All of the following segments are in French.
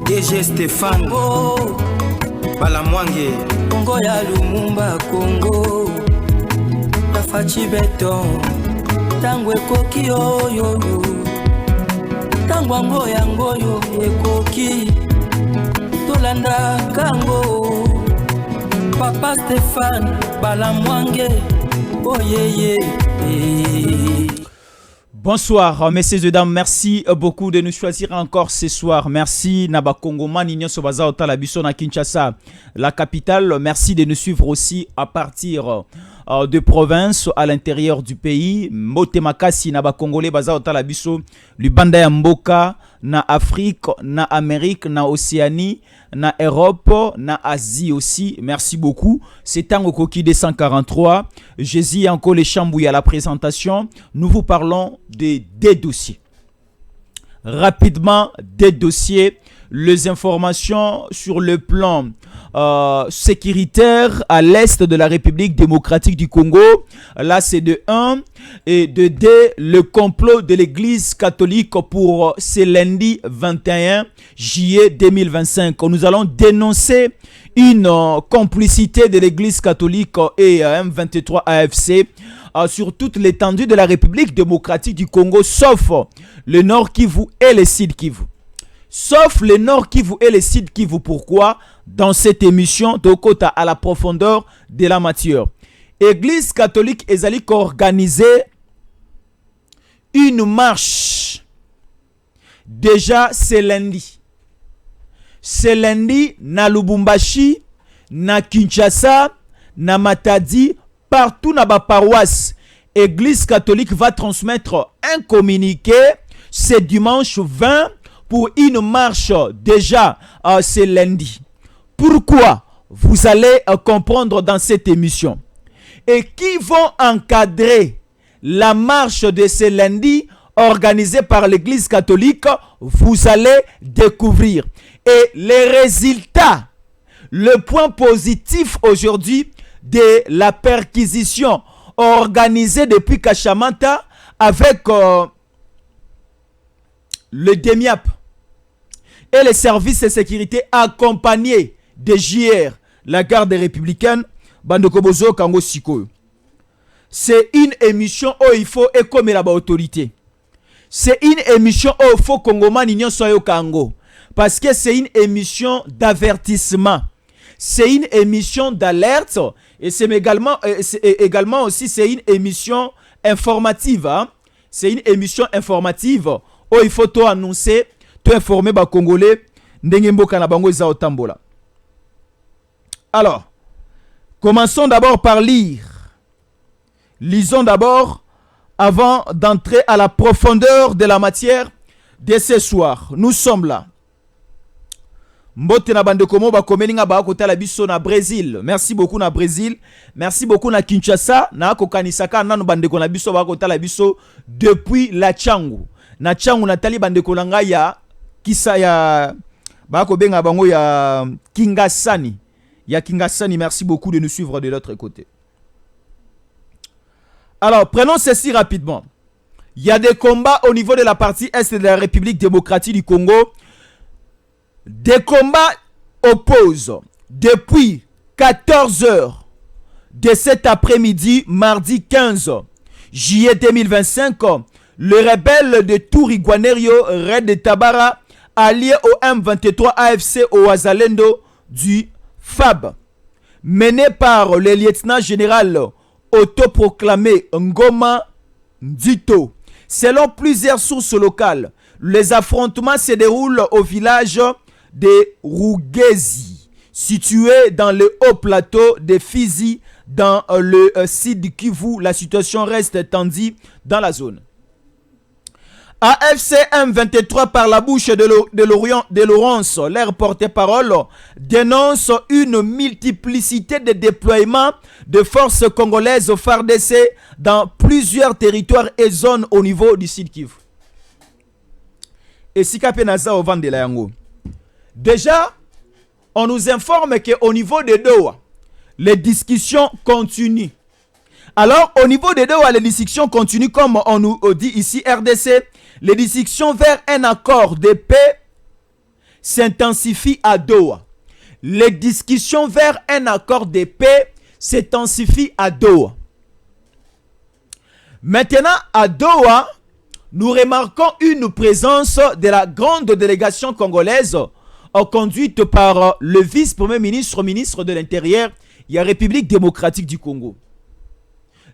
DG Stéphane Congo Balamwange Congo ya Lumumba Congo Tafachi Beton Tango ekoki oyo Tango ango yango yo ekoki Tolanda kango Papa Stéphane Balamwange Oh yeah yeah. Bonsoir, messieurs et dames, merci beaucoup de nous choisir encore ce soir. Merci Naba Kongoman, Nignon Sobaza, Otalabiso, na Kinshasa, la capitale. Merci de nous suivre aussi à partir de provinces à l'intérieur du pays. Motemakasi, Naba Congolais, Baza, Otalabiso, Lubanda ya Mboka, na Afrique, na Amérique, na Océanie, na Europe, na Asie aussi. Merci beaucoup. C'est Tango Koki 243. Jésus encore les chambouilles à la présentation. Nous vous parlons de des dossiers. Rapidement, des dossiers. Les informations sur le plan sécuritaire à l'est de la République démocratique du Congo. Là, c'est de 1. Et de 2, le complot de l'Église catholique pour ce lundi 21 juillet 2025. Nous allons dénoncer une complicité de l'Église catholique et M23 AFC sur toute l'étendue de la République démocratique du Congo, sauf le Nord Kivu et le Sud Kivu. Sauf le Nord Kivu et le Sud Kivu. Pourquoi? Dans cette émission, Tokota à la profondeur de la matière. Église catholique ezali organisé une marche. Déjà, c'est lundi. C'est lundi, na Lubumbashi, na Kinshasa, na Matadi, partout na ba paroisse. Église catholique va transmettre un communiqué ce dimanche 20 pour une marche déjà ce lundi. Pourquoi? Vous allez comprendre dans cette émission. Et qui vont encadrer la marche de ce lundi organisée par l'Église catholique, vous allez découvrir. Et les résultats, le point positif aujourd'hui de la perquisition organisée depuis Kachamanta avec le DEMIAP et les services de sécurité accompagnés de JR, la garde républicaine, Bandokobozo Kango Siko. C'est une émission où il faut écouter la autorité. C'est une émission où il faut Kongoman Nignon Soyo Kango. Parce que c'est une émission d'avertissement. C'est une émission d'alerte. Et c'est également aussi c'est une émission informative. Hein? C'est une émission informative où il faut tout annoncer, tout informer les Congolais. Ndengemboka na bango za otambola. Alors, commençons d'abord par lire. Lisons d'abord avant d'entrer à la profondeur de la matière de ce soir. Nous sommes là. Mbote na bande komo ba komeninga ba kota la biso na Brésil. Merci beaucoup na Brésil. Merci beaucoup na Kinshasa. Na kokanisaka nanu bande ko na biso ba kota la biso depuis la Tchangu. Na Tchangu na tali bande ko nanga ya kisa ya ba ko benga bango ya Kingasani. Ya Kingasani, merci beaucoup de nous suivre de l'autre côté. Alors, prenons ceci rapidement. Il y a des combats au niveau de la partie est de la République démocratique du Congo. Des combats opposent depuis 14 heures de cet après-midi, mardi 15 juillet 2025, le rebelle de Touriguanerio, Red de Tabara, allié au M23 AFC au Wazalendo du FAB, mené par le lieutenant-général autoproclamé Ngoma Ndito. Selon plusieurs sources locales, les affrontements se déroulent au village de Rugezi, situé dans le haut plateau de Fizi, dans le sud Kivu. La situation reste tendue dans la zone. AFC M23 par la bouche de Laurence, leur porte-parole, dénonce une multiplicité de déploiements de forces congolaises au FARDC dans plusieurs territoires et zones au niveau du Sud Kivu. Et si Kapenaza au vent de la Yango. Déjà, on nous informe qu'au niveau de Doha, les discussions continuent. Alors, au niveau de Doha, les discussions continuent, comme on nous dit ici, RDC, les discussions vers un accord de paix s'intensifient à Doha. Les discussions vers un accord de paix s'intensifient à Doha. Maintenant, à Doha, nous remarquons une présence de la grande délégation congolaise conduite par le vice-premier ministre, ministre de l'Intérieur, il y a République démocratique du Congo.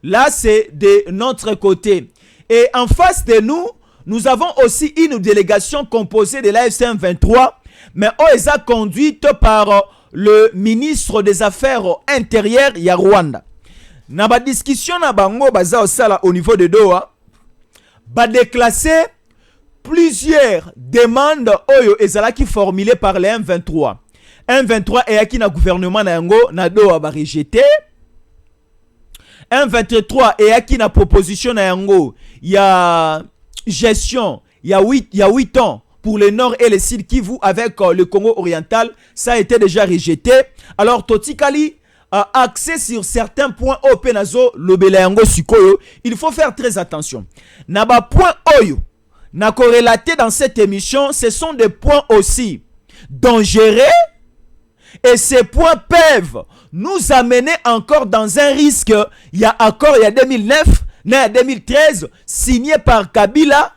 Là, c'est de notre côté. Et en face de nous, nous avons aussi une délégation composée de l'AFC M23, mais elle est conduite par le ministre des Affaires intérieures, il y a Rwanda. Dans la discussion au niveau de Doha, va déclasser plusieurs demandes qui formulées par les M23. M23 est qui na gouvernement na yango na Doha ba rejeté. M23 est qui na proposition na yango, il y a gestion, il y a 8 ans pour le nord et le sud Kivu avec le Congo oriental, ça a été déjà rejeté. Alors Totikali a axé sur certains points au Penazo lobela yango sikoyo, il faut faire très attention. Naba point oyo na corrélaté dans cette émission, ce sont des points aussi dangereux et ces points peuvent nous amener encore dans un risque. Il y a accord il y a 2009, il y a 2013 signé par Kabila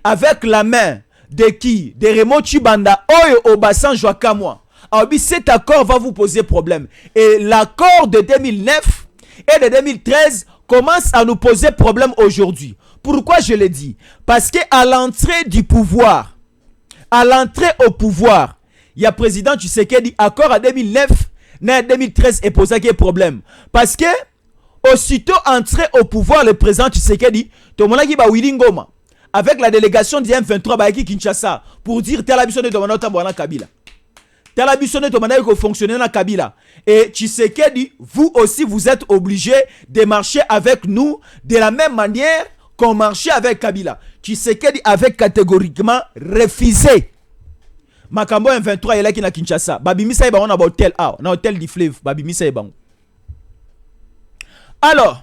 avec la main de qui? De Raymond Tshibanda oyo Obasan Joakamwa. Alors, cet accord va vous poser problème. Et l'accord de 2009 et de 2013 commence à nous poser problème aujourd'hui. Pourquoi je le dis? Parce qu'à l'entrée du pouvoir, à l'entrée au pouvoir, il y a président Tshisekedi, accord à 2009, et 2013 et posé un problème. Parce que, aussitôt entré au pouvoir, le président Tshisekedi, Tomonaki ba Wilingoma, avec la délégation du M23 Baiki Kinshasa, pour dire tel abisson de Tomonota Bwana Kabila. Tel abisson de Tomonata qui fonctionne dans Kabila. Et Tshisekedi, vous aussi, vous êtes obligés de marcher avec nous de la même manière qu'on marchait avec Kabila. Tshisekedi avait catégoriquement refusé. Makambo M23 est là qui na Kinshasa. Babimisa est on a hôtel A, on a hôtel du fleuve. Babimisa est bon. Alors,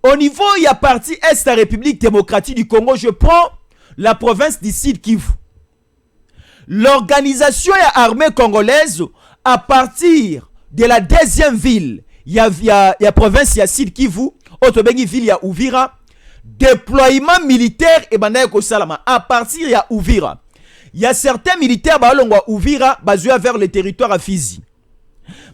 au niveau, il y a partie Est de la République démocratique du Congo. Je prends la province du Sud Kivu. L'organisation armée congolaise, à partir de la deuxième ville, il y a province, il y a Sud Kivu, Otobengi ville, il y a Uvira. Déploiement militaire et Bandaeko Salama. À partir, il y a Uvira. Il y a certains militaires qui Uvira, basés vers le territoire à Fizi.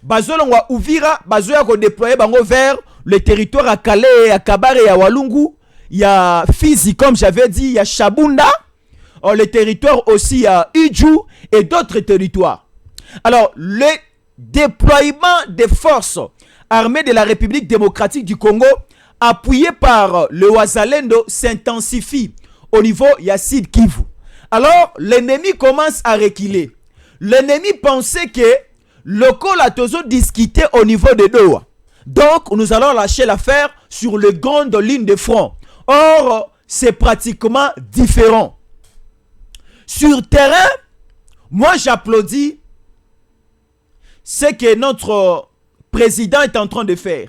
Basés Uvira, basés déployer vers le territoire à Calais, à Kabare et à Walungu. Il y a Fizi, comme j'avais dit, il y a Chabunda. Le territoire aussi à Iju et d'autres territoires. Alors, le déploiement des forces armées de la République démocratique du Congo, appuyé par le Wazalendo, s'intensifie au niveau Yassid Kivu. Alors, l'ennemi commence à reculer. L'ennemi pensait que le Kolatozo discutait au niveau de Doha. Donc, nous allons lâcher l'affaire sur les grandes lignes de front. Or, c'est pratiquement différent. Sur terrain, moi j'applaudis ce que notre président est en train de faire.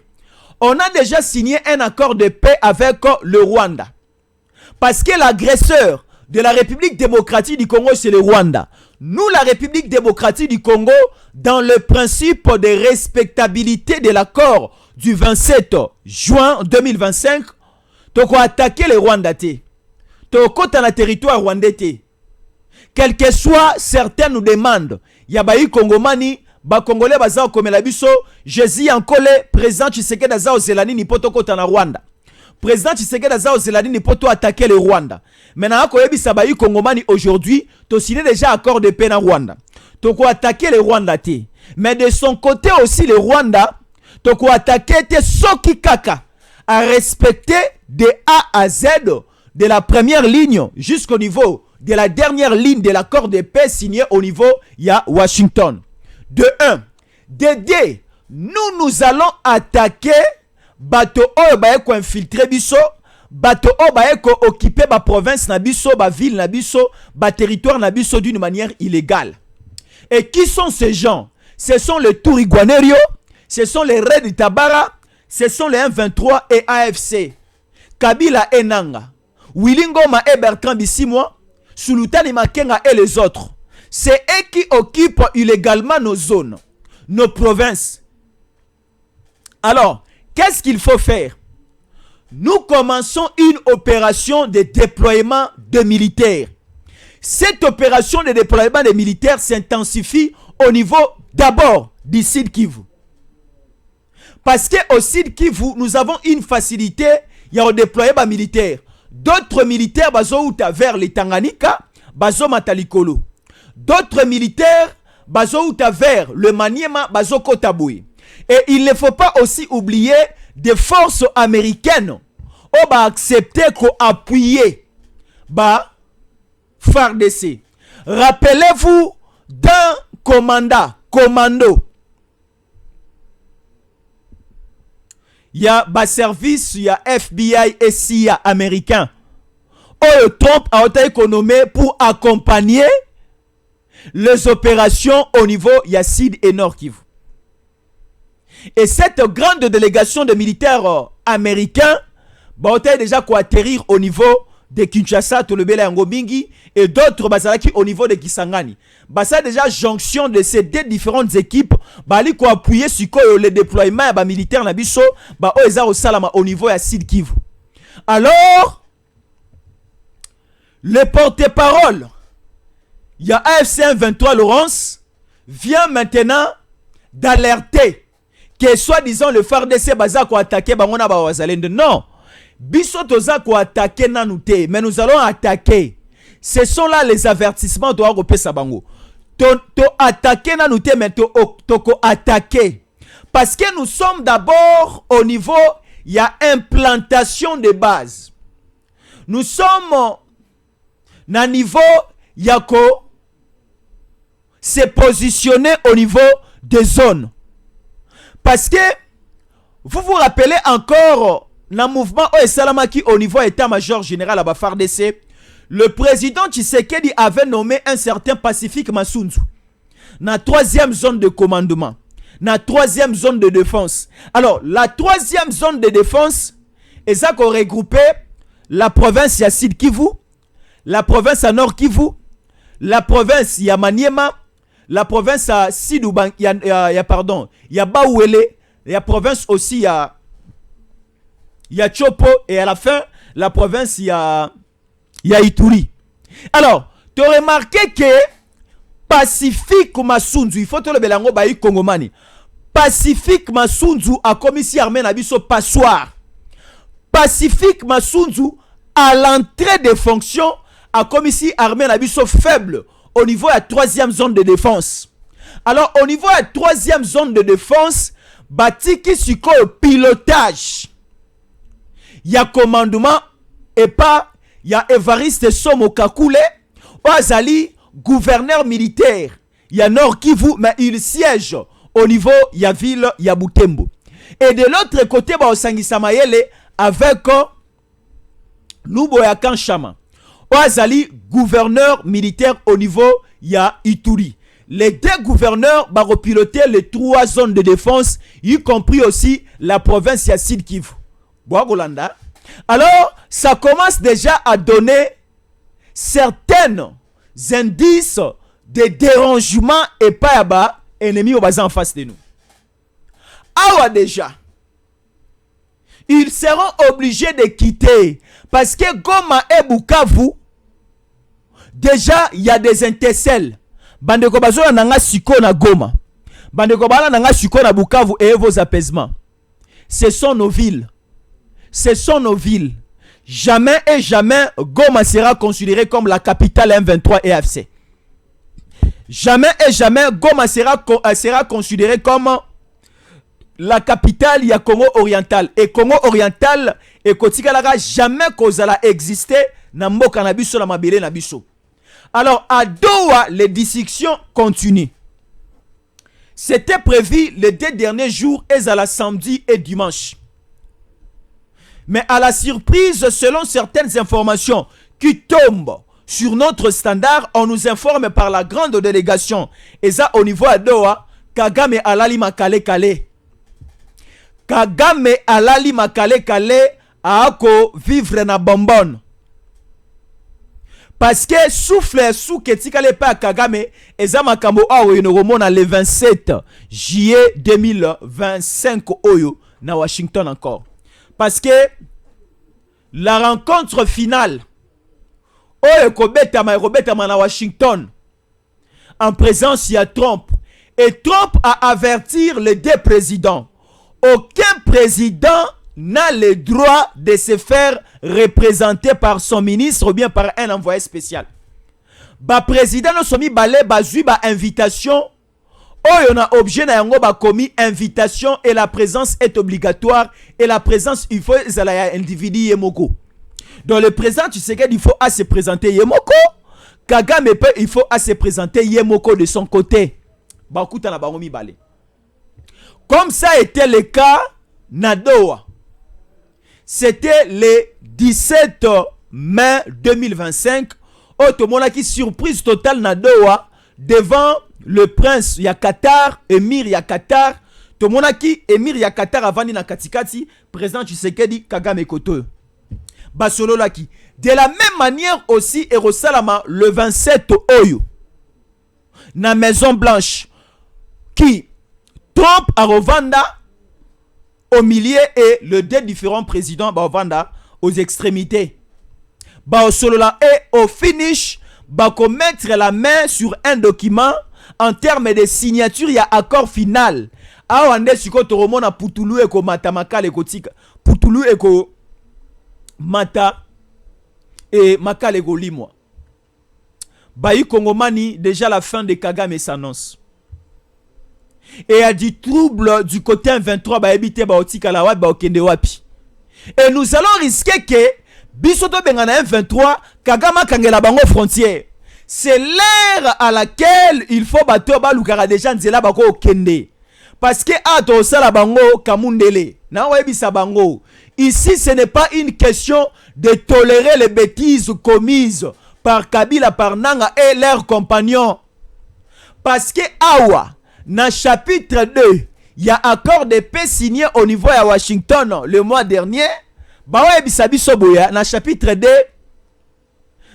On a déjà signé un accord de paix avec le Rwanda. Parce que l'agresseur de la République démocratique du Congo, c'est le Rwanda. Nous, la République démocratique du Congo, dans le principe de respectabilité de l'accord du 27 juin 2025, tu as attaqué le Rwanda. Tu as dans le territoire rwandais. Quel que soit certains nous demandent, il y a des Congomani, ba Congolais bazao comme la biso, Jésus Ankole, président Tshisekedi azao zelani ni poto kota na Rwanda. Président Tshisekedi azao zelani ni poto attaquer le Rwanda. Maintenant ko yebisa ba Congomani aujourd'hui, to signé déjà accord de paix na Rwanda. To ko attaquer le Rwanda té. Mais de son côté aussi le Rwanda, to ko attaquer té soki kaka à respecter de A à Z de la première ligne jusqu'au niveau de la dernière ligne de l'accord de paix signé au niveau il y a Washington. De 1. De 2. Nous allons attaquer bateau oyo infiltrer biso, bateau oyo occuper ba province na biso, ba ville na biso, ba territoire na biso d'une manière illégale. Et qui sont ces gens? Ce sont les Touriguanerio, ce sont les Red Tabara, ce sont les M23 et AFC. Kabila et Nanga, Wilingoma et Bertrand Bisimwa, Sulutani Makenga et les autres. c'est eux qui occupent illégalement nos zones, nos provinces. Alors, qu'est-ce qu'il faut faire? Nous commençons une opération de déploiement de militaires. Cette opération de déploiement des militaires s'intensifie au niveau d'abord du Sud Kivu. Parce qu'au Sud Kivu, nous avons une facilité, il y a un déploiement militaire. D'autres militaires bazo vers les Tanganyika, bazo Matalikolo. D'autres militaires bazo vers le Maniema, bazo Kotaboué. Et il ne faut pas aussi oublier des forces américaines qui ont accepté qu'appuyer FARDC. Rappelez-vous d'un commando. Il y a service, il y a FBI et CIA américain. Trump a été économé pour accompagner les opérations au niveau Sud et Nord Kivu. Et cette grande délégation de militaires américains a déjà atterrir au niveau de Kinshasa, Tolobela, Ngobingi et d'autres bazalaki au niveau de Kisangani. Ça déjà jonction de ces deux différentes équipes bali ko appuyer sur le déploiement ba militaire na biso au salama au niveau ya Sud Kivu. Alors le porte-parole il y a AFC 23 Laurence vient maintenant d'alerter que soi-disant le FARDC baza ko attaquer bangona ba wazalende. Non. Biso toza ko attaquer nanute, mais nous allons attaquer. Ce sont là les avertissements de Agopesa Bango. To attaquer nanute, mais to ko attaquer. Parce que nous sommes d'abord au niveau, il y a implantation de base. Nous sommes na niveau, il y a ko se positionner au niveau des zones. Parce que vous vous rappelez encore dans le mouvement Salamaki au niveau état-major général à FARDC, le président Tshisekedi avait nommé un certain Pacifique Massunzu dans la 3e zone de commandement, dans la 3e zone de défense. Alors, la 3e zone de défense, et ça qu'on regroupait la province ya Sud Kivu, la province à Nord Kivu, la province ya Maniema, la province à Sidouban, il y a Baouele, il y a province aussi, il y a Chopo, et à la fin, la province, il y a Ituri. Alors, tu as remarqué que Pacifique Massunzu, il faut te le belango baï Kongomani. Pacifique Massunzu a commis si armée nabiso passoire. Pacifique Massunzu, à l'entrée des fonctions, a commis si armée nabiso faible au niveau de la 3e zone de défense. Alors, au niveau de la 3e zone de défense, Batiki Siko pilotage. Il y a commandement et pas, il y a Evariste Somo Kakule, Oazali, gouverneur militaire. Il y a Nord Kivu, mais il siège au niveau, il y a ville, il y a Butembo. Et de l'autre côté, au Sangisa Mayele, avec Luboyakan Chama. Oazali, gouverneur militaire au niveau, il y a Ituri. Les deux gouverneurs vont piloter les 3 zones de défense, y compris aussi la province ya Sud Kivu. Boagolanda. Alors, ça commence déjà à donner certains indices de dérangement et pas à bas ennemis au bas en face de nous. Awa déjà, ils seront obligés de quitter parce que Goma et Bukavu, déjà il y a des intercelles. Bandeko bazo nanga siko na Goma. Bandeko bala nanga siko na Bukavu et vos apaisements. Ce sont nos villes. Ce sont nos villes. Jamais et jamais Goma sera considéré comme la capitale M23 et AFC. Jamais et jamais Goma sera considéré comme la capitale ya Congo oriental. Et Congo oriental et Kotikalaga jamais kozala exister na mboka na biso na mabele na biso. Alors à Doha, les discussions continuent. C'était prévu les 2 derniers jours et à la samedi et dimanche. Mais à la surprise, selon certaines informations qui tombent sur notre standard, on nous informe par la grande délégation. Et ça, au niveau à Doha, Kagame alali makale kale. Kagame alali makale kale a ako vivre na bonbonne. parce que souffle sous ketikale pa Kagame eza makambo awo inoromona le 27 juillet 2025 oyo na Washington encore. Parce que la rencontre finale oyo ekobetama na Washington en présence de Trump, et Trump a avertir les deux présidents. Aucun président n'a le droit de se faire représenter par son ministre ou bien par un envoyé spécial. Ba président no somi balé bazui ba invitation. Oh, on a objet na yango ba commis invitation et la présence est obligatoire et la présence il faut zala individu yemoko. Donc le président tu sais qu'il faut à se présenter yemoko. Kagame il faut à se présenter yemoko de son côté. Ba kuta na bango mi balé. Comme ça était le cas na Doha. C'était le 17 mai 2025. Otomona qui surprise totale na Doha devant le prince ya Qatar, émir ya Qatar. Tomona qui émir ya Qatar avandi na katikati, président Tshisekedi Kagame Koto. Basolo laki. De la même manière aussi Erosalama le 27 oyo na Maison Blanche qui Trump a revanda au milieu et le deux différents présidents Bavanda aux extrémités. Solola et au finish, mettre la main sur un document en termes de signature, il y a accord final. Awande siko toromona putulu eko mata makale kotika. Putulu eko mata et makale eko limwa. Bayi Kongomani, déjà la fin de Kagame s'annonce. Et il y a du trouble du côté 23 ba habité ba otika la wapi ba okende wapi. Et nous allons risquer que bisoto bengana 23 Kagama kangela bango frontière. C'est l'ère à laquelle il faut bato ba lukara déjà nzela bako okende. Parce que ato sala bango kamundele. Na webisa bango. Ici ce n'est pas une question de tolérer les bêtises commises par Kabila, par Nanga et leurs compagnons. Parce que awa dans chapitre 2, il y a accord de paix signé au niveau de Washington le mois dernier. Bawe bisabi soboya dans chapitre 2,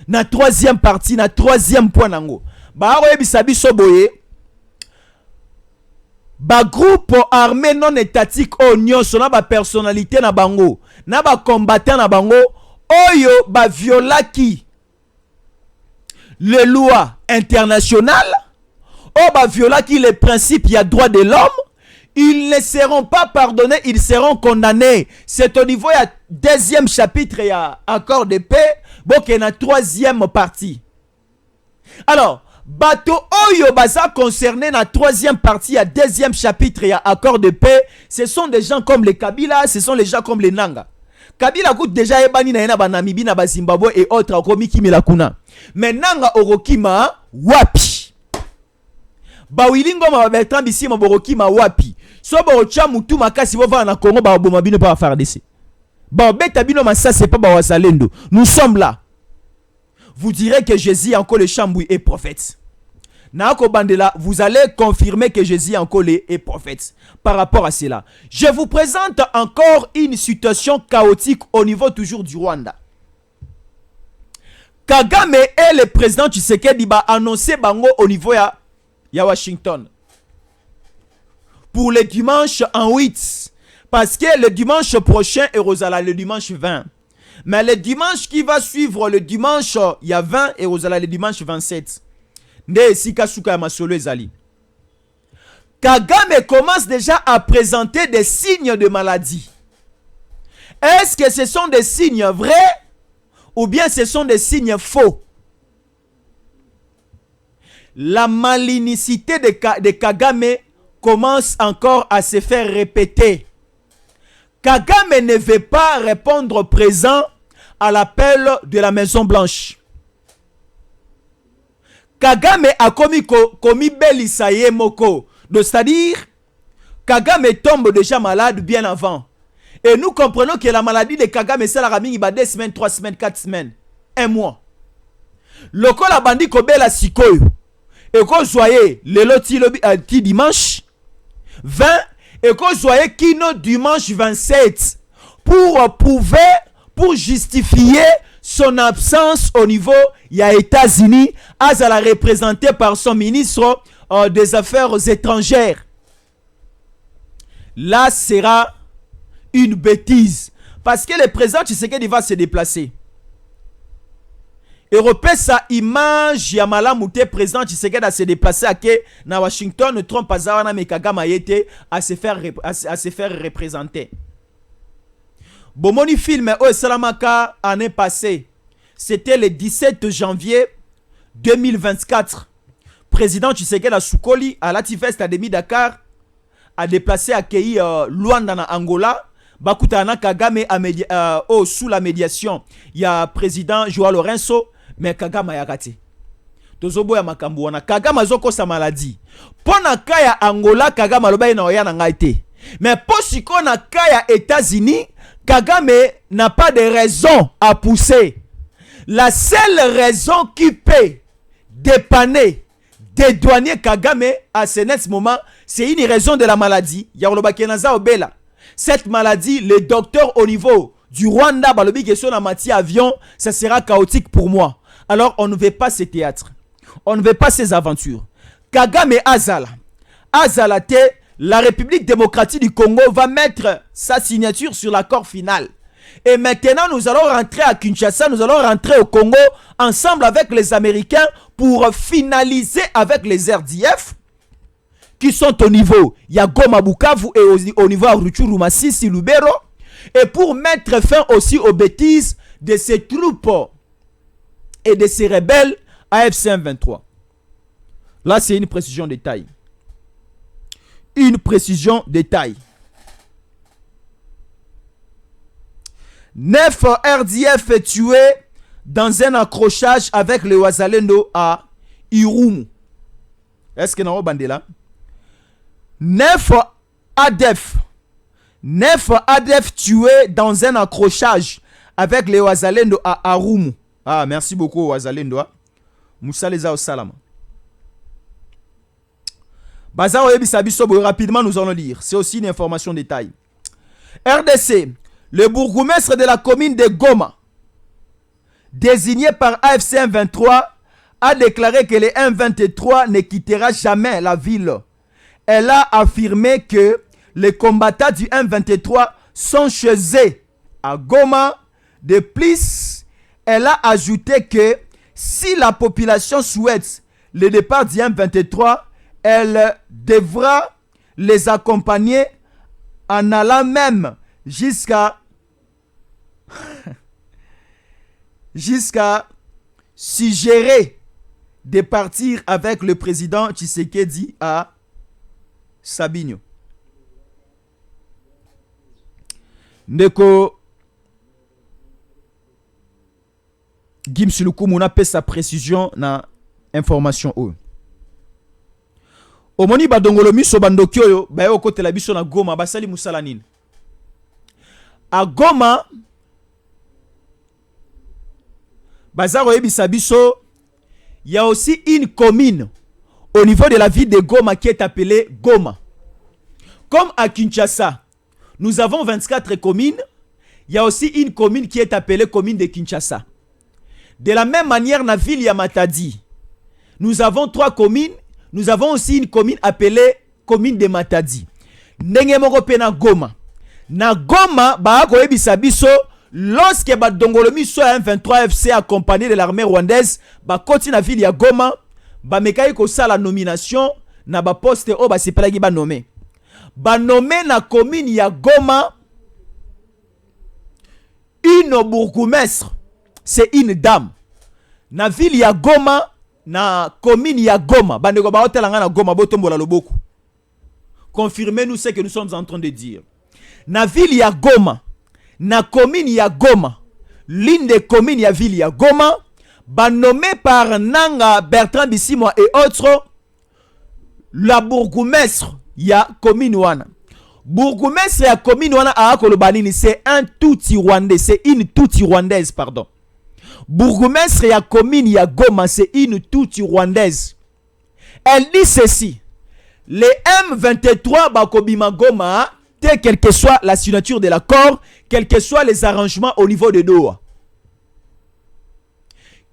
dans troisième partie, dans troisième point nango. Bawe bisabi soboye. Ba groupe armé non étatique o nyonso na ba personnalité na bango, na ba combattant na bango, oyo ba violaki les lois internationales. Oh bah viola qui les principes, il y a droit de l'homme, ils ne seront pas pardonnés, ils seront condamnés. C'est au niveau, il y a deuxième chapitre, il y a accord de paix, bon il y a troisième partie. Alors, bateau oyo baza concerné dans la troisième partie, il y a deuxième chapitre, il y a accord de paix, ce sont des gens comme les Kabila, ce sont les gens comme les Nanga. Kabila coûte déjà ebani na ba Namibie, na ba Zimbabwe et autres, akomi kimila kuna. Mais Nanga orokima wapi. Bawilingo ma Bertrand Bisimba boroki ma wapi so borocha mutu makasi bova na Congo ba boma bino pa FARDC ba beta bino massa c'est pas ba wazalendo. Nous sommes là. Vous direz que Jésus encore le Chamboui est prophète. Naako Bandela, vous allez confirmer que Jésus encore est prophète. Par rapport à cela, je vous présente encore une situation chaotique au niveau toujours du Rwanda. Kagame et le président Tshisekedi ba annoncé bango au niveau ya Washington pour le dimanche en 8 parce que le dimanche prochain est Rosala le dimanche 20 mais le dimanche qui va suivre le dimanche il y a 20 et Rosala le dimanche 27 nde sika suka ya masolo ezali. Kagame commence déjà à présenter des signes de maladie. Est-ce que ce sont des signes vrais ou bien ce sont des signes faux? La malignité de Kagame commence encore à se faire répéter. Kagame ne veut pas répondre présent à l'appel de la Maison Blanche. Kagame a commis Belisaye Moko. C'est-à-dire, Kagame tombe déjà malade bien avant. Et nous comprenons que la maladie de Kagame, c'est la ramine, il va 2 semaines, 3 semaines, 4 semaines, 1 mois. Loko la bandi kobela sikoyo. Et qu'on soit le loti dimanche 20 et qu'on soit kino dimanche 27 pour prouver, pour justifier son absence au niveau des États-Unis, azala représenté par son ministre des Affaires étrangères. Là sera une bêtise. Parce que le président Tshisekedi va se déplacer. Européen sa image ya malamu te président Tshisekedi a se déplacer à Washington, Trump azawana Kagame yete à se faire représenter. Bomoni film au Salamaka année passée. C'était le 17 janvier 2024. Président Tshisekedi a Soukoli à l'Atifest à demi Dakar a déplacé à Kei Luanda na Angola. Bakutana Kagame sous la médiation. Il y a président Joao Lourenço, mais Kagame ya kati. Tozobo ya makambu wana. Kagame azoko sa maladie. Pona kaya Angola, Kagame aloba na oya na ngaite. Mais pour siko na kaya États-Unis, Kagame n'a pas de raison à pousser. La seule raison qui peut dépanner, dédouaner Kagame à ce moment, c'est une raison de la maladie. Yaroloba Kenaza Obela. Cette maladie, le docteur au niveau du Rwanda, balobi question la matière avion, ça sera chaotique pour moi. Alors on ne veut pas ces théâtres. On ne veut pas ces aventures. Kagame Azala. Azala te, la République démocratique du Congo va mettre sa signature sur l'accord final. Et maintenant, nous allons rentrer à Kinshasa, nous allons rentrer au Congo ensemble avec les Américains pour finaliser avec les RDF qui sont au niveau ya Goma Bukavu et au niveau de Rutshuru Masisi Lubero, et pour mettre fin aussi aux bêtises de ces troupes et de ces rebelles AFC M23. Là, c'est une précision de taille. Une précision de taille. 9 RDF tués dans un accrochage avec les Wazalendo à Irumu. Est-ce que nous bandé là? 9 ADF tués dans un accrochage avec les Wazalendo à Arumu. Ah, merci beaucoup Wazalendo. Moussa Leza au Salama. Bazar Ebisabiso, rapidement nous allons lire. C'est aussi une information de détail. RDC, le bourgmestre de la commune de Goma, désigné par AFC M23, a déclaré que le M23 ne quittera jamais la ville. Elle a affirmé que les combattants du M23 sont chez eux à Goma. De plus, elle a ajouté que si la population souhaite le départ du M23, elle devra les accompagner en allant même jusqu'à suggérer de partir avec le président Tshisekedi à Sabinho. Ndeko Gims Lukumu n'a pas sa précision na information ou. Omoni badongolo miso bandokyo yo ba yo kote la biso na Goma basali musala nini. A Goma bazaro yebisa biso, il y a aussi une commune au niveau de la ville de Goma qui est appelée Goma. Comme à Kinshasa, nous avons 24 communes, il y a aussi une commune qui est appelée commune de Kinshasa. De la même manière, dans la ville de Matadi, nous avons 3 communes, nous avons aussi une commune appelée commune de Matadi. Ndenge moko pe na Goma. Na Goma, ba ko yebisa biso, lorsque ba dongolo miso ya M23 FC accompagné de l'armée rwandaise, ba koti na ville ya Goma, ba mekai ko sala nomination na ba poste o ba sepelaki ba nommé. Ba nommé na commune ya Goma une bourgmestre, c'est une dame. Na ville ya Goma, na commune ya Goma, bandeko ba hotelanga na Goma botombola loboko. Confirmez-nous ce que nous sommes en train de dire. Na ville ya Goma, na commune ya Goma, l'une des communes ya ville ya Goma, ba nommé par Nanga Bertrand Bisimwa et autres, la bourgmestre ya commune wana. Bourgmestre ya commune wana a kolobanini, c'est un tout rwandais, c'est une tout rwandaise, pardon. Bourgmestre ya commune ya Goma, c'est une tout rwandaise. Elle dit ceci: les M23 bakobima Goma, quelle que soit la signature de l'accord, quels que soient les arrangements au niveau de Doha.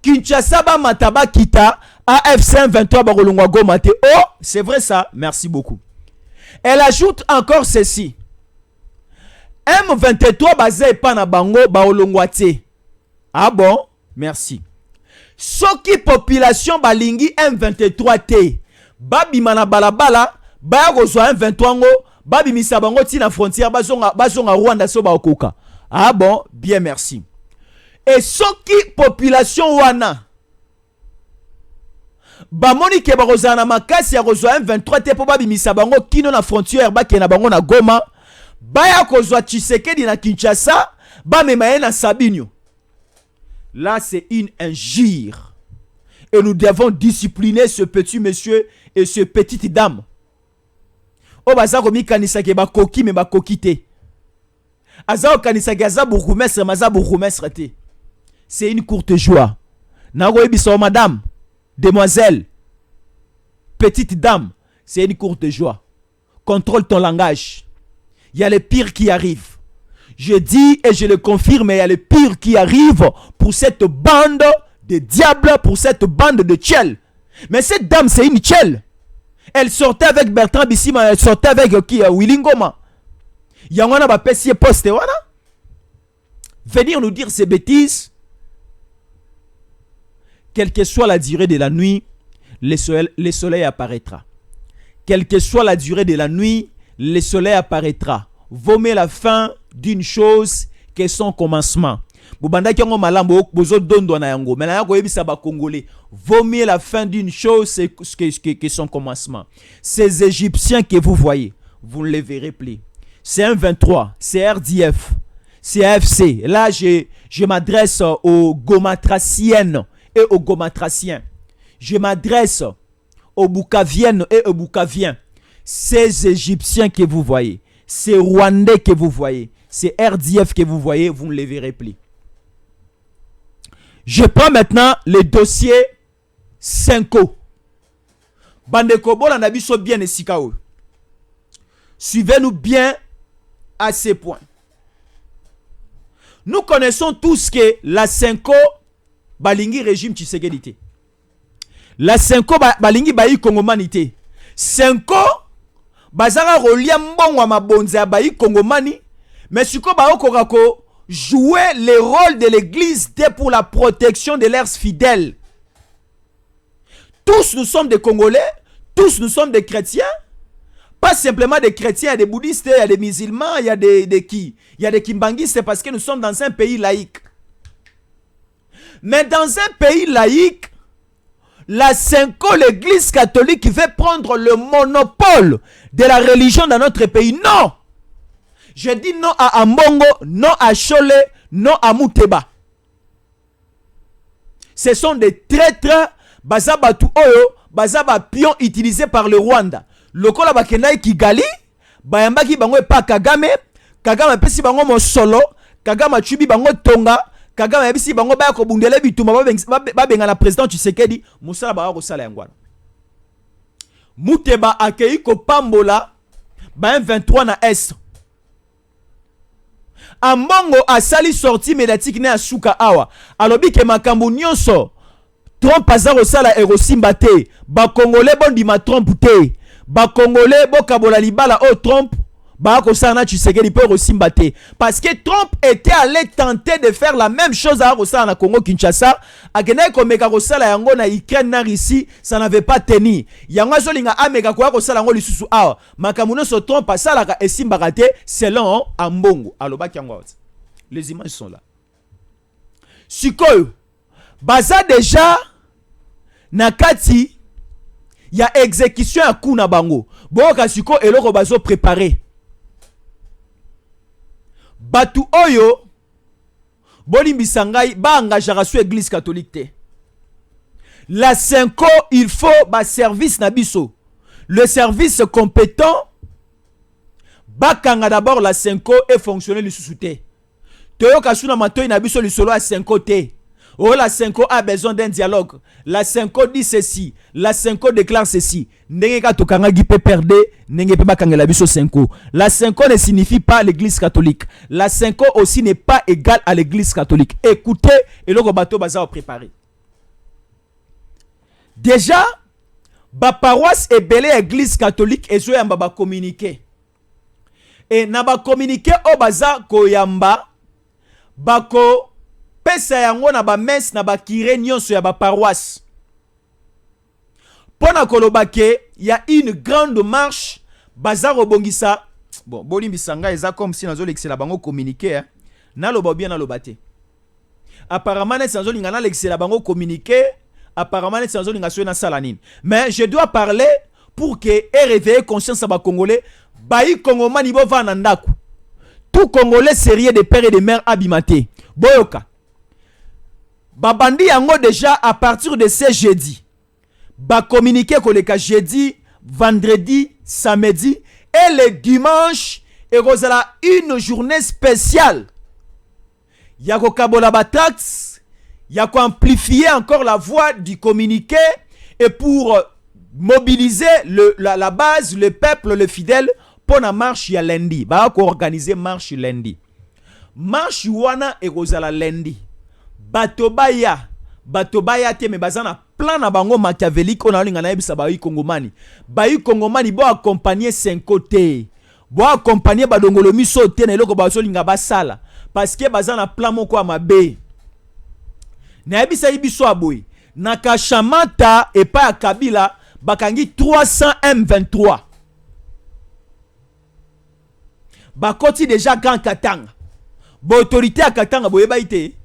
Kinshasa ba mataba kita AFC 23 ba kolongwa Goma te. Oh, c'est vrai ça. Merci beaucoup. Elle ajoute encore ceci. M23 basé pas na bango ba olongwa te. Ah bon? Merci. Soki population balingi M23 te. Babi mana balabala ba kozwa M23 ngo babi misabango ti na frontière bazonga Rwanda so ba okoka. Ah bon? Bien merci. Et soki population wana bamoni ke bakozana makasi ya kozwa M23 te po babi misabango kino na frontière bakena bango na Goma baya kozwa Tshisekedi na Kinshasa bamema ye na Sabinyo. Là c'est une injure. Et nous devons discipliner ce petit monsieur et ce petite dame. O bazako mi kanisa ke ba koki me ba kokite. Azao kanisa ke azabu rumesre mazabu rumesre te. C'est une courte joie. Nago ebiso madame, demoiselle, petite dame, c'est une courte joie. Contrôle ton langage. Il y a le pire qui arrive. Je dis et je le confirme, il y a le pire qui arrive pour cette bande de diables, pour cette bande de tchèl. Mais cette dame, c'est une tchèl. Elle sortait avec Bertrand Bissima, elle sortait avec qui? Willy Ngoma. Yangwana ba pesier poste wana. Venir nous dire ces bêtises. Quelle que soit la durée de la nuit, le soleil apparaîtra. Quelle que soit la durée de la nuit, le soleil apparaîtra. Vaut mieux la fin d'une chose que son commencement. Bubanda kyongo malambo bozo dondo na yango. Mais na yako yebisa ba Congolais. Vaut mieux la fin d'une chose que son commencement. Ces Égyptiens que vous voyez, vous ne les verrez plus. C'est un 23, c'est RDF, c'est AFC. Là, je m'adresse aux Gomatraciennes et aux Gomatraciens. Je m'adresse aux Bukaviennes et aux Bukaviens. Ces Égyptiens que vous voyez, ces Rwandais que vous voyez, ces RDF que vous voyez, vous ne les verrez plus. Je prends maintenant le dossier Senko. Bandeko bolanda biso bien esikao. Suivez-nous bien à ces points. Nous connaissons tous que la Senko balingi régime Tshisekedi. La Senko balingi bayi Kongomanité. Senko bazara rolia mbongwa mabonza bayi Kongomani, mais siko ba okokako jouer le rôle de l'église pour la protection de leurs fidèles. Tous nous sommes des Congolais, tous nous sommes des chrétiens. Pas simplement des chrétiens, il y a des bouddhistes, il y a des musulmans, il y a il y a des kimbanguistes parce que nous sommes dans un pays laïque. Mais dans un pays laïque, la Senko, l'église catholique, veut prendre le monopole de la religion dans notre pays. Non! Je dis non à Ambongo, non à Chole, non à Mouteba. Ce sont des traîtres, bazaba tu oyo, bazaba pion utilisés par le Rwanda. Lokola bakendai Kigali, bayambaki bango pa Kagame, Kagame pesi bango mosolo, Kagame chubi bango tonga, Kagame yebisi bango ba ko bundele bituma ba benga na président Tshisekedi, musala ba ko sala yangwana. Mouteba akei ko pambola ba 23 na est. Ambongo asali sorti médiatique ne asuka awa. Alobi ke makambo nyonso Trump azaro sala erosimba te, ba Congolais bondi ma Trump te. Ba Congolais bo kabola libala o Trump ba ko sana Tshisekedi pe erosimba te. Parce que Trump était allé tenter de faire la même chose à Rosala na Congo Kinshasa, akena ko meka ko sala yango na Ukraine na Russie, ça n'avait pas tenu. Yango zolinga ameka ko sala yango lisusu awa. Makamuno so Trump asala ka esimba te selon Ambongo. Alobaki yango. Les images sont là. Sikoyo baza déjà nakati il y a exécution à kuna bango. Boka siko eloko bazo préparer. Batu oyo bolimbisangai ba engagera sur église catholique te. La Senko, il faut ba service na biso. Le service compétent bakanga d'abord la Senko et fonctionner le sous-souté. Toyo kasuna matoi na biso le solo à Senko te. Oh, la Senko a besoin d'un dialogue. La Senko dit ceci. La Senko déclare ceci. Nengeka tokanga gipe perde, nenge pe bakanga la biso Senko. La Senko ne signifie pas l'église catholique. La Senko aussi n'est pas égale à l'église catholique. Écoutez, et le bateau baza préparé. déjà ba paroisse et belé église catholique et zoyamba ba communiquer et na ba communiquer o baza koyamba bako pesa yango na ba messe na ba kire nyonso ya ba paroisse pona kolobake il y a une grande marche baza robongisa bon bolimbisanga eza comme si nazo lexela bango communiquer na loba bien na lobate apparemment net sanzo lingana lexela bango communiquer apparemment net sanzo linga na salanine mais je dois parler pour que et réveiller conscience à ba congolais bayi kongomani bo va na ndako tout congolais sérieux de père et de mère abimate boyoka babandi yango déjà à partir de ce jeudi ba communiquer koleka jeudi vendredi samedi et le dimanche et rozala une journée spéciale yako kabola batax yako amplifier encore la voix du communiqué et pour mobiliser la base, le peuple, le fidèle pour la marche ya lundi ba ko organiser marche lundi marche wana et rozala lundi batobaya te me bazana plan na bango machiavélique on a linga na yebisa bayi kongomani bo accompagner 5 côtés bo accompagner badongolo miso te na eloko baso linga basala parce que bazana plan moko mabe na yebisa yibiso aboy na Kashamata et pas à Kabila bakangi 300 M23 bakoti déjà Grand Katanga bo autorité à Katanga boyeba ite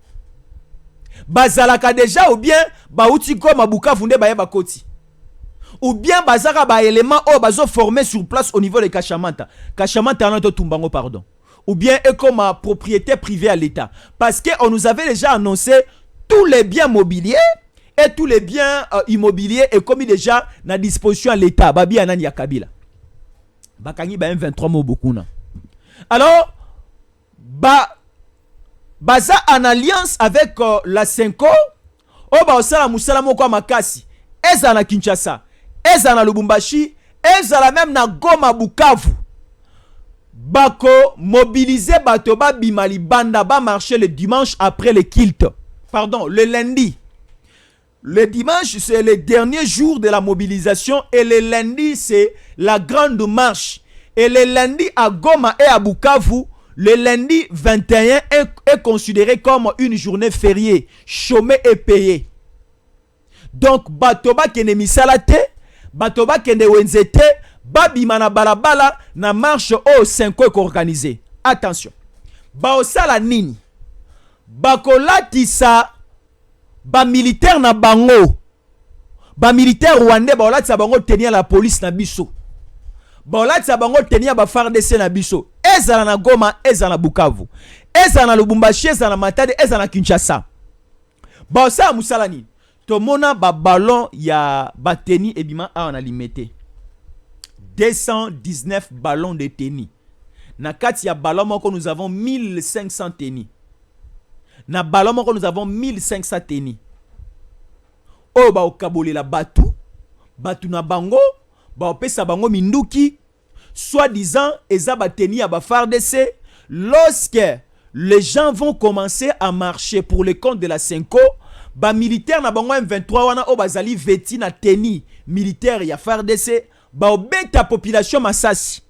bazalaka déjà ou bien bauti comme Bukavu nde baye bakoti ou bien bazaka ba élément o bazo formé sur place au niveau de Kashamata na to tumbango pardon ou bien et comme propriété privée à l'État parce que on nous avait déjà annoncé tous les biens mobiliers et tous les biens immobiliers et commis déjà na disposition à l'État babi anani ya Kabila bakangi ba M23 mo bokuna alors baza en alliance avec la Senko o ba osala musala moko makasi eza na Kinshasa eza na Lubumbashi eza même na Goma Bukavu bako mobiliser bato ba bimali banda ba marcher le dimanche après le culte pardon le lundi le dimanche c'est le dernier jour de la mobilisation et le lundi c'est la grande marche et le lundi à Goma et à Bukavu le lundi 21 est considéré comme une journée fériée, chômée et payée. Donc, batoba kene misalate, batoba kene wenzete, babimana balabala, na marche au 5 ko organisé. Attention. Baosala nini. Bakolatisa, ba militaire na bango. Ba militaire rwandais, baolatisa bango tenir la police na biso. Baolatisa bango tenir ba FARDC na biso. Ezala na Goma, ezala na Bukavu, ezala na Lubumbashi, ezala na Matadi, ezala na Kinshasa. Baosa musala nini? Tomona ba ballon ya ba tennis ebima a on a limité. 219 ballons de tennis. Na kati ya ballon moko nous avons 1500 tennis. Na ballon moko nous avons 1500 tennis. O ba okabole la batu na bango, ba opesa bango minduki. Soi-disant, Ezaba Teni à FARDC, lorsque les gens vont commencer à marcher pour le compte de la Senko, ba militaire na bango M23 wana o bazali veti na teni militaire ya FARDC, ba obeta population Masasi.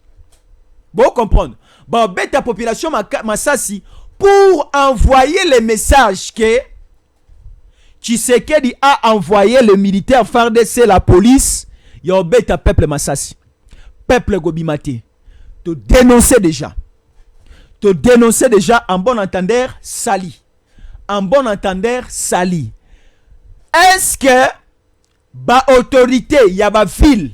Bon comprendre. Ba obeta population Masasi pour envoyer le message que Tshisekedi a envoyé le militaire FARDC, la police, ya obeta peuple Masasi. Peuple Gobimate, te dénoncer déjà en bon entendeur sali, est-ce que ba autorité ya ba ville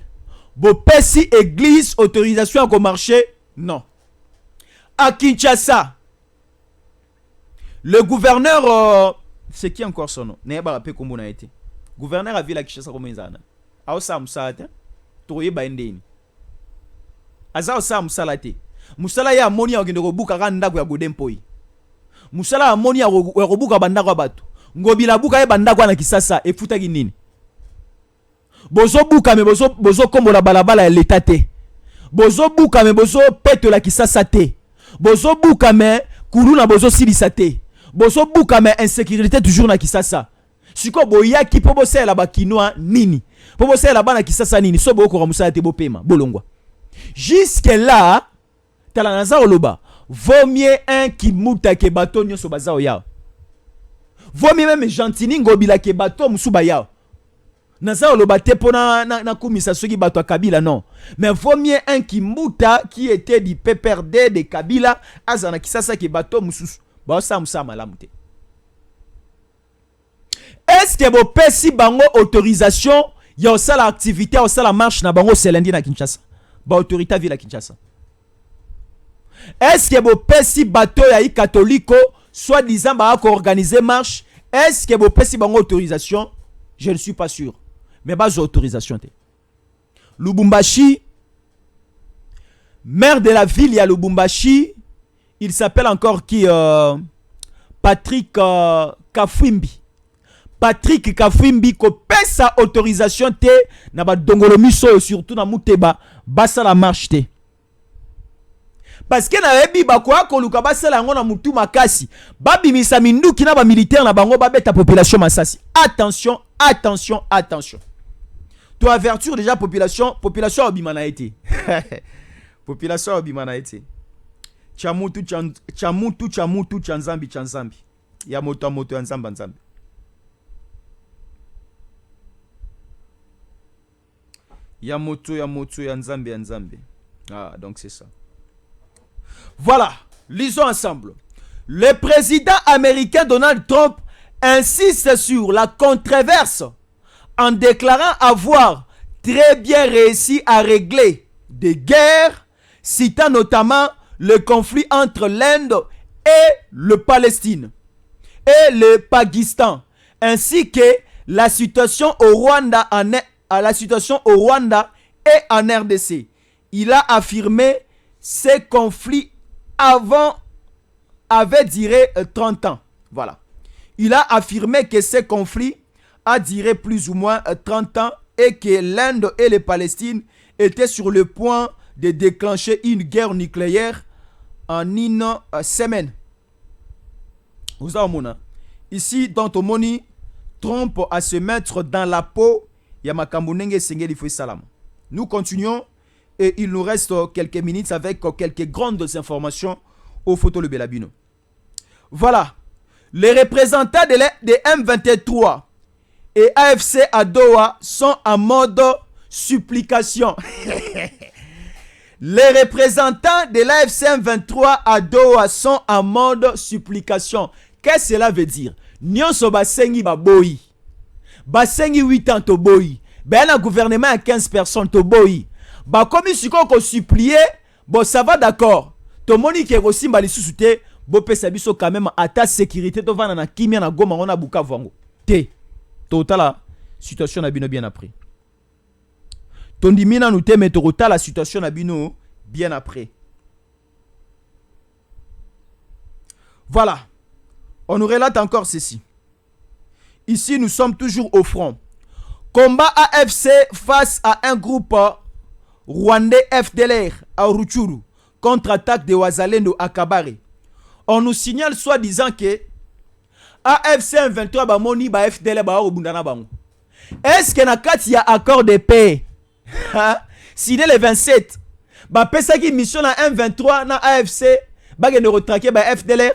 bo pesi église autorisation à marcher? Non. À Kinshasa le gouverneur c'est qui encore son nom? N'est pas rappelé comment on a été gouverneur à ville à Kinshasa comme izana aosa musata toye ba ndeni Azao sa musalate. Musala ya amoni ya ogende kobuka ka ndako ya godempoi. Musala amoni ya kobuka bandako batu. Ngobila buka ye bandako na Kisasa efuta nini? Bozo buka me bozo kombo la balabala ya leta te. Bozo buka me bozo peto la Kisasa te. Bozo buka me kuruna bozo silisa te. Bozo buka me insécurité toujours na Kisasa. Siko boyaki po bosela ba kinoa nini? Po bosela bana kisasa nini? So boko ramusa te bopema bolongwa. Jusque là, tala naza oloba, vaut mieux un qui muta ke bato nyoso bazao yao. Vaut mieux même gentini ngobila ke bato musuba yao. Naza oloba te pona na kumisa soki bato Kabila non. Mais vaut mieux un qui muta qui était du PPRD de Kabila azana kisasa ke bato mususu. Ba sa musa malamu te. Est-ce que vous pesi bango autorisation ya osala activité osala marche na bango selendi na Kinshasa? Ba autorité ville à Kinshasa. Est-ce que vous pesi bateau ya catholique soit disant ba ko organiser marche? Est-ce que vous pesi bango autorisation? Je ne suis pas sûr. Mais bas autorisation te. Lubumbashi, maire de la ville ya Lubumbashi, il s'appelle encore qui Patrick Kafwimbi. Patrick Kafwimbi ko pesa autorisation te na ba dongolo miso surtout na Muteba basa la marche te. Parce que na ebi ba kwa ko luka basa la ngona mutu makasi babi misa minduki na ba militaire na bango ba beta population masasi. Attention, attention, attention. To avertir déjà population obimana été. Population obimana été. Chamutu chanzambi. Ya moto nzamba. Ya moto ya nzambe. Ah, donc c'est ça. Voilà, lisons ensemble. Le président américain Donald Trump insiste sur la controverse en déclarant avoir très bien réussi à régler des guerres, citant notamment le conflit entre l'Inde et le Palestine et le Pakistan, ainsi que la situation au Rwanda et en RDC. Il a affirmé ces conflits avaient duré 30 ans. Voilà. Il a affirmé que ces conflits a duré plus ou moins 30 ans et que l'Inde et le Palestine étaient sur le point de déclencher une guerre nucléaire en une semaine. Vous avez mon ici, dans ton moni, Trump à se mettre dans la peau. Nous continuons et il nous reste quelques minutes avec quelques grandes informations au photo le Belabino. Voilà. Les représentants de M23 et AFC à Doha sont en mode supplication. Les représentants de l'AFC M23 à Doha sont en mode supplication. Qu'est-ce que cela veut dire? Nyonso basengi baboyi. Basengi 8 ans to boyi. Ben un gouvernement à 15 personnes to boyi. Ba comme si ko supplier, bon ça va d'accord. To moni ke aussi mbali susute, bo pesa biso quand même ata sécurité to vana na kimia na goma on a Bukavu vango. Te. Total la situation na bino bien après. Tondimina nous te mettre total la situation na bino bien après. Voilà. On nous relate encore ceci. Ici, nous sommes toujours au front. Combat AFC face à un groupe rwandais FDLR à Rutshuru. Contre-attaque de Wazalendo à Kabare. On nous signale soi-disant que AFC M23 bamoni ba FDLR ba obundana bango. Est-ce que na kati ya accord de paix signé le 27 ba pesa ki mission na M23 na AFC ba gene retraquer ba FDLR?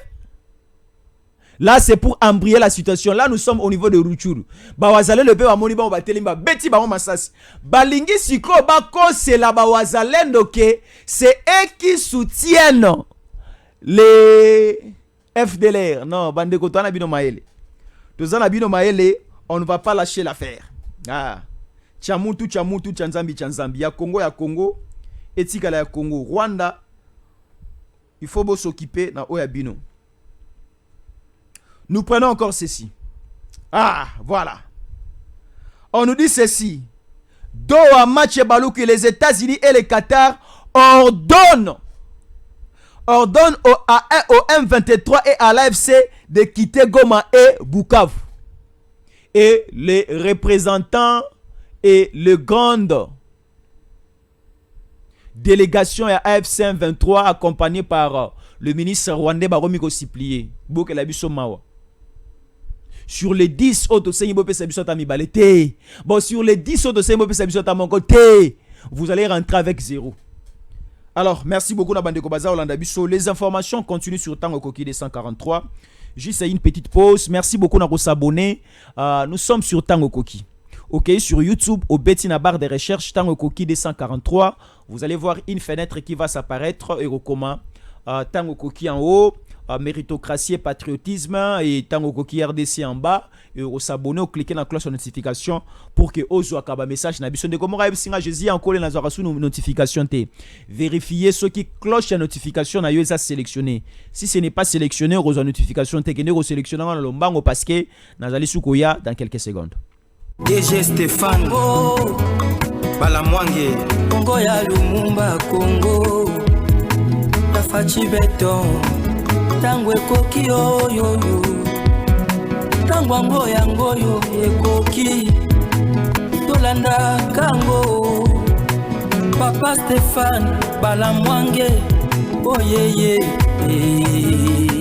Là, c'est pour embrayer la situation. Là, nous sommes au niveau de Rutshuru. Bawazale le pe ba moni ba batelimba beti ba masasi. Balingi siko ba ko c'est la bawazalendo que c'est eux qui soutiennent les FDLR. Non, bande ko tana bino maele. Tozana bino maele, on ne va pas lâcher l'affaire. Ah. Chamutu chanzambi ya Congo etikala ya Congo Rwanda. Il faut beau s'occuper na oya bino. Nous prenons encore ceci. Ah, voilà. On nous dit ceci. Doha match balou que les États-Unis et le Qatar ordonnent au M23 et à l'AFC de quitter Goma et Bukavu. Et les représentants et les grandes délégations à AFC M23 accompagnés par le ministre rwandais Baromiko Siplié. Bouke la Bissomawa. Sur les 10 autres, c'est bon, sur les 10 autres, c'est vous allez rentrer avec 0. Alors, merci beaucoup, Nabandeko Baza, Olanda Bisso. Les informations continuent sur Tango Koki des 143. Juste une petite pause. Merci beaucoup de s'abonner. Nous sommes sur Tango Koki. Ok, sur YouTube, au Bettina barre de recherche, Tango Koki des 143. Vous allez voir une fenêtre qui va s'apparaître. Et comment Tango Koki en haut. Méritocratie et patriotisme et Tango Koki RDC en bas et au s'abonner, cliquer dans la cloche de notification pour que ozo akaba message na biso de comment singa jésus encore les nazaраsu notification te vérifier ce qui cloche de notification na yo ça sélectionné. Si ce n'est pas sélectionné ozo notification te kende ko sélectionner dans lombango parce que nazali sukoya dans quelques secondes. DG Stéphane Balamwange Congo ya Lumumba Congo Tafachi Beton Tango ekoki oyo Tango ngoyo ekoki Tolanda kango Papa Stéphane Balamwange Oyeye